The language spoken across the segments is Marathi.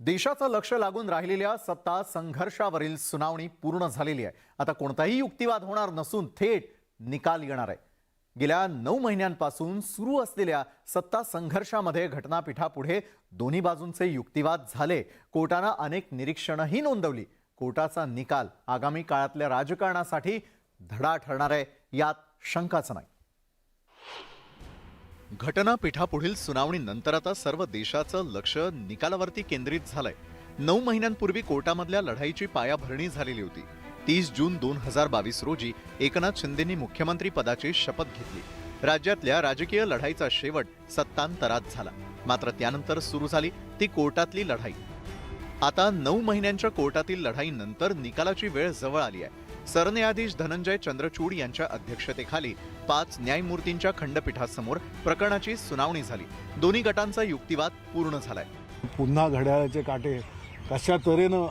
देशाचं लक्ष लागून राहिलेल्या सत्ता संघर्षावरील सुनावणी पूर्ण झालेली आहे। आता कोणताही युक्तिवाद होणार नसून थेट निकाल येणार आहे। गेल्या 9 महिन्यांपासून सुरू असलेल्या सत्ता संघर्षामध्ये घटनापीठापुढे दोन्ही बाजूंचे युक्तिवाद झाले। कोर्टाने अनेक निरीक्षणंही नोंदवली। कोर्टाचा निकाल आगामी काळातल्या राजकारणासाठी धडा ठरणार आहे, यात शंकाच नाही। घटनापीठापुढील सुनावणीनंतर आता सर्व देशाचं लक्ष निकालावरती केंद्रित झालंय। 9 महिन्यांपूर्वी कोर्टामधल्या लढाईची पायाभरणी झालेली होती। 30 जून 2022 रोजी एकनाथ शिंदेंनी मुख्यमंत्री पदाची शपथ घेतली। राज्यातल्या राजकीय लढाईचा शेवट सत्तांतरात झाला। मात्र त्यानंतर सुरू झाली ती कोर्टातली लढाई। आता 9 महिन्यांच्या कोर्टातील लढाईनंतर निकालाची वेळ जवळ आली आहे। सरन्यायाधीश धनंजय चंद्रचूड यांच्या अध्यक्षतेखाली 5 न्यायमूर्तींच्या खंडपीठासमोर प्रकरणाची सुनावणी झाली। दोन्ही गटांचा युक्तिवाद पूर्ण झालाय। पुन्हा घड्याळाचे काटे कशा तऱ्हेनं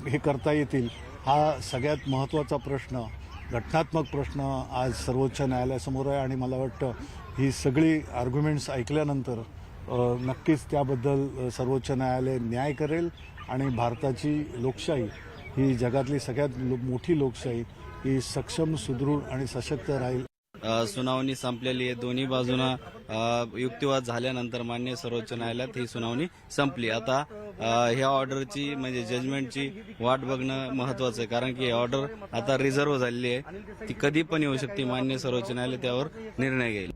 हे करता येतील हा सगळ्यात महत्त्वाचा प्रश्न, घटनात्मक प्रश्न आज सर्वोच्च न्यायालयासमोर आहे। आणि मला वाटतं ही सगळी आर्ग्युमेंट्स ऐकल्यानंतर नक्कीच त्याबद्दल सर्वोच्च न्यायालय न्याय करेल आणि भारताची लोकशाही ही जगातली सगळ्यात मोठी लोकशाही ही सक्षम, सुदृढ आणि सशक्त राहील। सुनावणी संपलेली आहे। दोन्ही बाजूंना युक्तिवाद झाल्यानंतर मान्य सर्वोच्च न्यायालयात ही सुनावणी संपली। आता ह्या ऑर्डरची म्हणजे जजमेंटची वाट बघणं महत्त्वाचं आहे, कारण की ही ऑर्डर आता रिझर्व्ह झालेली आहे। ती कधी पण येऊ शकते। मान्य सर्वोच्च न्यायालय त्यावर निर्णय घेईल।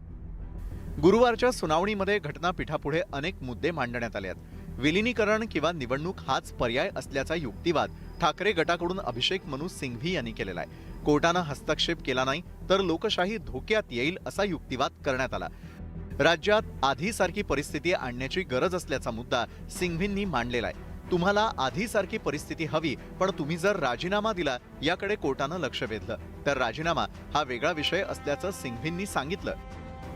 गुरुवारच्या सुनावणीमध्ये घटनापीठापुढे अनेक मुद्दे मांडण्यात आले आहेत। विलिनीकरण किंवा निवडणूक हाच पर्याय असल्याचा युक्तिवाद ठाकरे गटाकडून अभिषेक मनु सिंघवी यांनी केलेला आहे। कोर्टाने हस्तक्षेप केला नाही तर लोकशाही धोक्यात येईल असा युक्तिवाद करण्यात आला। राज्यात आधीसारखी परिस्थिती आणण्याची गरज असल्याचा मुद्दा सिंघवींनी मांडलेला आहे। तुम्हाला आधीसारखी परिस्थिती हवी, पण तुम्ही जर राजीनामा दिला याकडे कोर्टाने लक्ष वेधलं तर राजीनामा हा वेगळा विषय असल्याचं सिंघवींनी सांगितलं।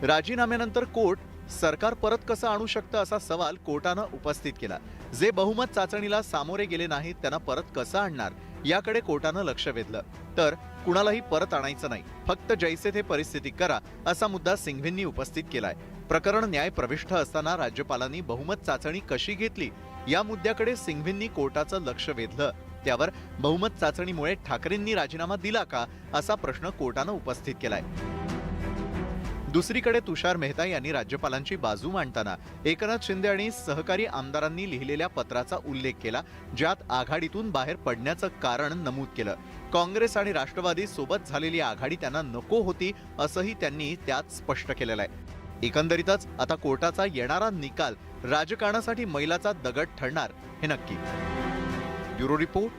राजीनाम्यानंतर कोर्ट सरकार परत कसं आणू शकतं असा सवाल कोर्टाने उपस्थित केला। जे बहुमत चाचणीला सामोरे गेले नाहीत त्यांना परत कसं आणणार याकडे कोर्टाने लक्ष वेधलं। तर कुणालाही परत आणायचं नाही, फक्त जैसे थे परिस्थिती करा असा मुद्दा सिंघवींनी उपस्थित केलाय। प्रकरण न्याय प्रविष्ठ असताना राज्यपालांनी बहुमत चाचणी कशी घेतली या मुद्द्याकडे सिंघवींनी कोर्टाचं लक्ष वेधलं। त्यावर बहुमत चाचणीमुळे ठाकरेंनी राजीनामा दिला का असा प्रश्न कोर्टाने उपस्थित केलाय। दुसरीकडे तुषार मेहता यांनी राज्यपालांची बाजू मांडताना एकनाथ शिंदे आणि सहकारी आमदारांनी लिहिलेल्या पत्राचा उल्लेख केला, ज्यात आघाडीतून बाहेर पडण्याचं कारण नमूद केलं। काँग्रेस आणि राष्ट्रवादी सोबत झालेली आघाडी त्यांना नको होती असंही त्यांनी त्यात स्पष्ट केलेलं आहे। एकंदरीतच आता कोर्टाचा येणारा निकाल राजकारणासाठी मैलाचा दगड ठरणार हे नक्की। Bureau report,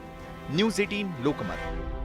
news 18 Lokmat.